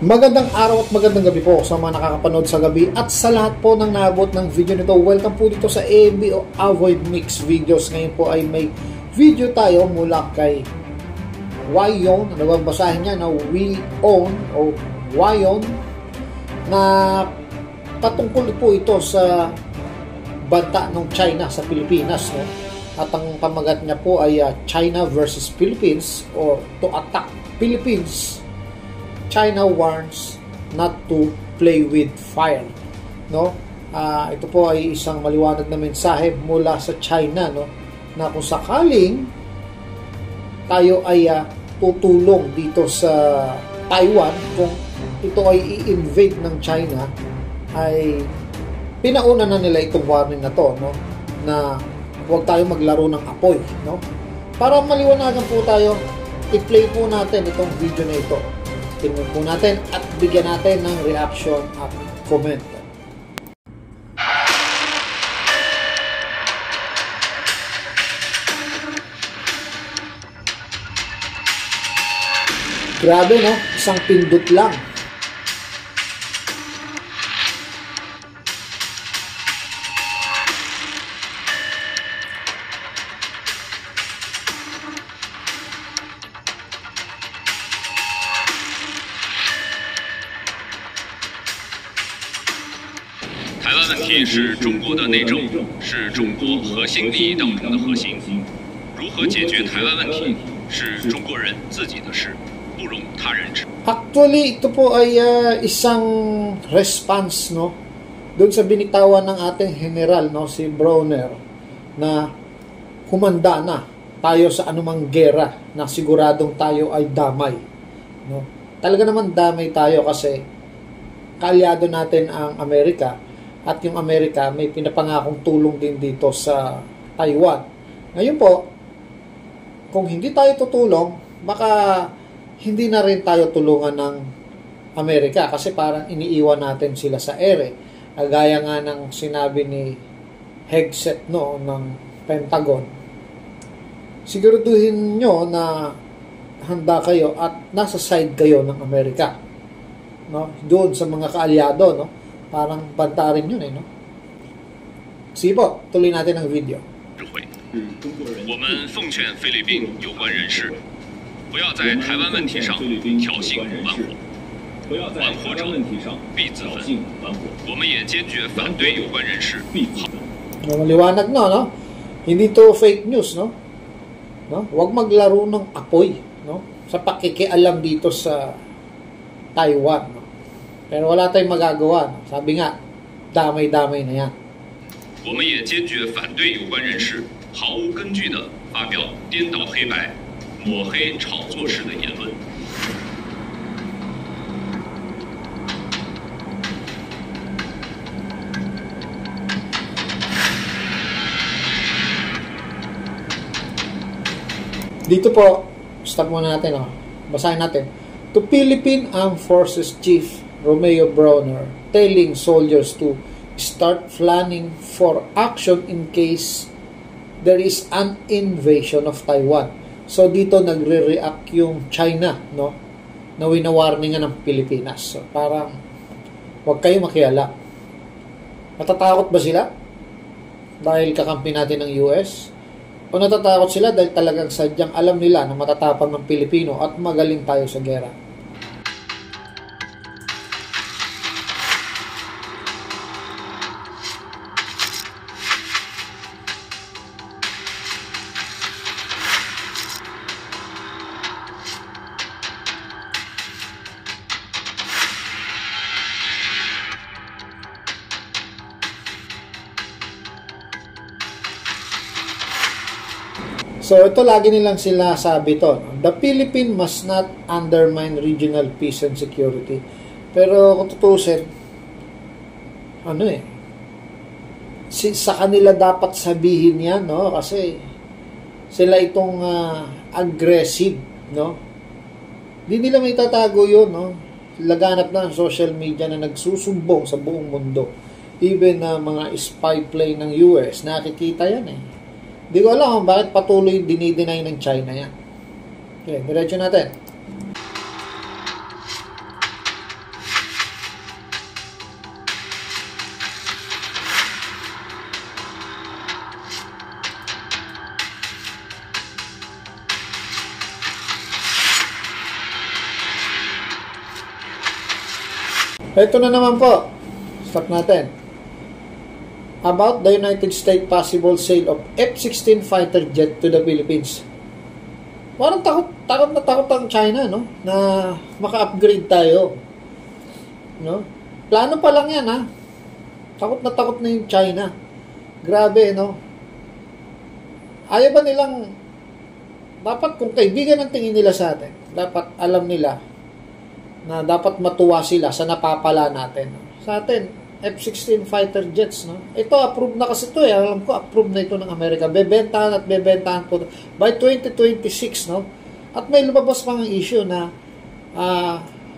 Magandang araw at magandang gabi po sa mga nakakapanood sa gabi at sa lahat po ng naabot ng video nito. Welcome po dito sa AMB o Avoid Mix Videos. Ngayon po ay may video tayo mula kay Wyon. Ano bang basahin niya? Na We Own o Wyon, na patungkol po ito sa banta ng China sa Pilipinas, no? At ang pamagat niya po ay China versus Philippines or to attack Philippines. China warns not to play with fire, no? Ito po ay isang maliwanag na mensahe mula sa China, no, na kung sakaling tayo ay tutulong dito sa Taiwan, kung ito ay i-invade ng China, ay pinauna na nila itong warning na to, no, na huwag tayo maglaro ng apoy, no? Para maliwanagan po tayo, i-play po natin itong video na ito. Tingnan po natin at bigyan natin ng reaction at comment. Grabe, no? Isang pindot lang. 台湾问题是中国的内政，是中国核心利益当中的核心。如何解决台湾问题，是中国人自己的事，不容他人知。 Actually, ito po ay isang response, no, doon sa binitawan ng ating general, no, si Browner, na humanda na tayo sa anumang gera, na siguradong tayo ay damay, no. Talaga naman damay tayo kasi kaalyado natin ang Amerika. At yung Amerika may pinapangakong tulong din dito sa Taiwan. Ngayon po, kung hindi tayo tutulong, baka hindi na rin tayo tulungan ng Amerika kasi parang iniiwan natin sila sa ere. Gaya nga ng sinabi ni Hegseth, no, ng Pentagon. Siguraduhin nyo na handa kayo at nasa side kayo ng Amerika, no? Doon sa mga kaalyado, no? Parang banta rin yun, no? Sige po, tuloy natin ang video. 我们奉劝菲律宾有关人士，不要在台湾问题上挑衅玩火，玩火者必自焚。我们也坚决反对有关人士。 Maliwanag na, no? Hindi to fake news, no? No? Huwag maglaro ng apoy, no? Sa pakikialam dito sa Taiwan, no? Pero wala tayong magagawa, no? Sabi nga, damay-damay na yan. 我们也坚决反对有关人士毫无根据的发表颠倒黑白、抹黑炒作式的言论。 Dito po, stop muna natin, no? Basahin natin. To Philippine Armed Forces Chief Romeo Browner telling soldiers to start planning for action in case there is an invasion of Taiwan. So dito nagre-react yung China, no, na winawarningan ng Pilipinas. So parang huwag kayo makiala. Natatakot ba sila dahil kakampi natin ng US? O natatakot sila dahil talagang sadyang alam nila na matatapang ng Pilipino at magaling tayo sa gera? So, ito lagi nilang sila sabi to. The Philippines must not undermine regional peace and security. Pero kung tutusin, sa kanila dapat sabihin yan, no? Kasi sila itong aggressive, no? Hindi nila may tatago yun, no? Laganap na ang social media na nagsusumbong sa buong mundo. Even mga spy plane ng US, nakikita yan, eh. Di ko alam kung bakit patuloy dinideny ng China yan. Okay, diretso natin. Ito na naman po. Start natin. About the United States possible sale of F-16 fighter jet to the Philippines. Parang takot na takot ang China, no? Na maka-upgrade tayo. No? Plano pa lang yan, ha? Takot na yung China. Grabe, no? Ayaw ba nilang, dapat kung kaibigan ang tingin nila sa atin, dapat alam nila na dapat matuwa sila sa napapala natin. Sa atin, F-16 fighter jets, no? Ito, approved na kasi ito, eh. Alam ko, approved na ito ng Amerika. Bebentahan po by 2026, no? At may lumabas pang issue na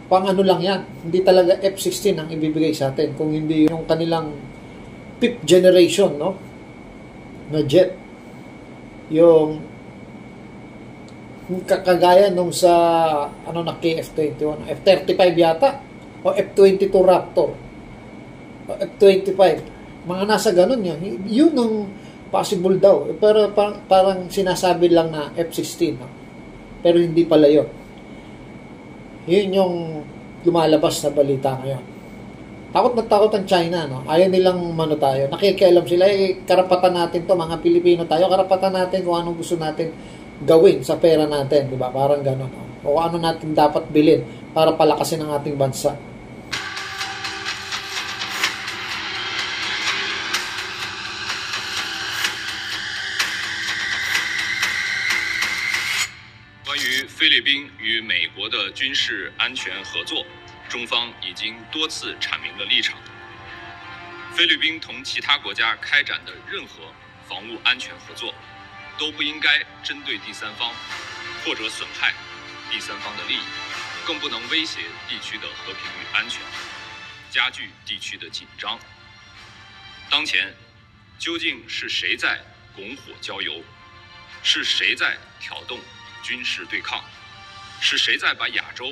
pang ano lang yan. Hindi talaga F-16 ang ibibigay sa atin. Kung hindi yung kanilang 5th generation, no? Na jet. Yung kagaya nung sa na KF-21. F-35 yata. O F-22 Raptor. O F-25. Mga nasa ganun yan. Yun ang possible daw. Pero parang sinasabi lang na F-16. No? Pero hindi pala yun. Yun yung lumalabas na balita ngayon. Takot na takot ang China, no? Ayaw nilang tayo. Nakikialam sila, karapatan natin to, mga Pilipino tayo, karapatan natin kung anong gusto natin gawin sa pera natin, di ba? Parang gano'n. No? O ano natin dapat bilhin para palakasin ang ating bansa.菲律宾与美国的军事安全合作，中方已经多次阐明了立场。菲律宾同其他国家开展的任何防务安全合作，都不应该针对第三方，或者损害第三方的利益，更不能威胁地区的和平与安全，加剧地区的紧张。当前，究竟是谁在拱火浇油？是谁在挑动军事对抗？是谁在把亚洲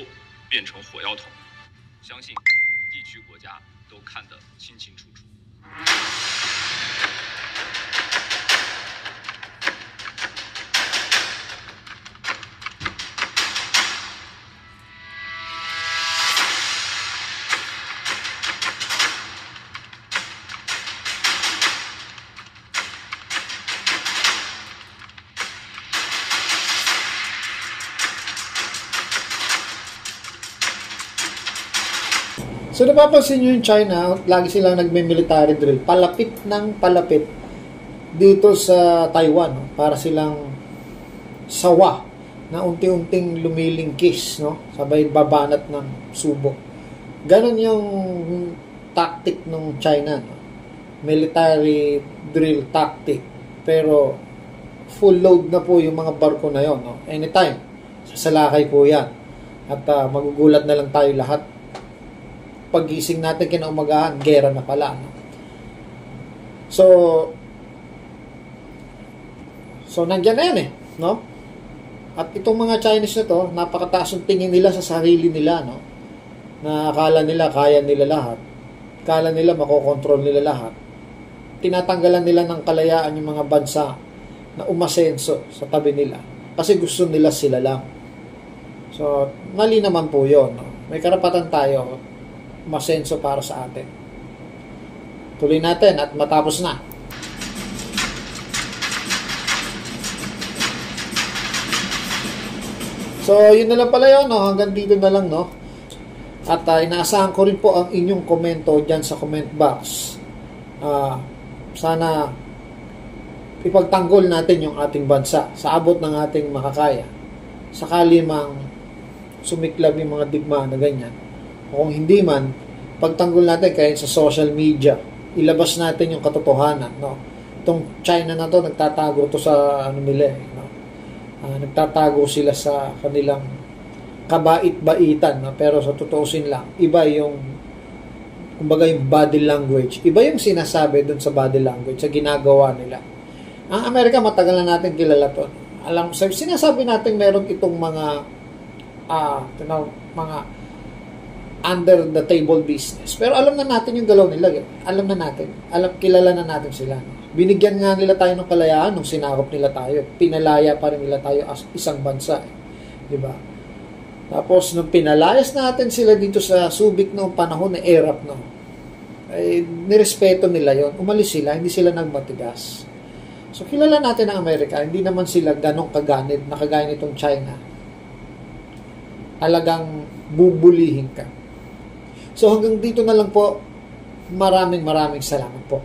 变成火药桶？相信地区国家都看得清清楚楚。So napapansin nyo yung China, lagi silang nagme-military drill, palapit ng palapit dito sa Taiwan, no? Para silang sawa na unti-unting lumilingkis, no? Sabay babanat ng subo. Ganon yung tactic ng China, no? Military drill tactic, pero full load na po yung mga barko na yon, no? Anytime, sasalakay po yan. At magugulat na lang tayo lahat. Paggising natin kinaumagahan, gera na pala. No? So nandiyan na yan eh. No? At itong mga Chinese na to, napakataas yung tingin nila sa sarili nila. No? Na akala nila kaya nila lahat. Akala nila makokontrol nila lahat. Tinatanggalan nila ng kalayaan yung mga bansa na umasenso sa tabi nila. Kasi gusto nila sila lang. So, mali naman po yun. No? May karapatan tayo masenso para sa atin. Tuloy natin at matapos na. So, yun na lang pala yun, no? Hanggang dito na lang, no? At inaasahan ko rin po ang inyong komento dyan sa comment box. Sana ipagtanggol natin yung ating bansa sa abot ng ating makakaya. Sakali mang sumiklab yung mga digma na ganyan. O kung hindi man, pagtanggol natin kahit sa social media, ilabas natin yung katotohanan, no? Itong China na to, nagtatago to sa nila, no? Nagtatago sila sa kanilang kabait-baitan, no? Pero sa tutuusin lang, iba yung kumbaga yung body language, iba yung sinasabi dun sa body language, sa ginagawa nila. Ang Amerika, matagal na natin kilala to. Alam, sinasabi natin meron itong mga mga under the table business. Pero alam na natin yung galaw nila. Alam na natin. Kilala na natin sila. Binigyan nga nila tayo ng kalayaan nung sinakop nila tayo. Pinalaya pa rin nila tayo as isang bansa. Diba? Tapos, nung pinalayas natin sila dito sa Subic noong panahon na ERAP, no, ay nirespeto nila yon. Umalis sila, hindi sila nagmatigas. So, kilala natin ang Amerika, hindi naman sila ganong kaganid na kagaya nitong China. Talagang bubulihin ka. So, hanggang dito na lang po. Maraming salamat po.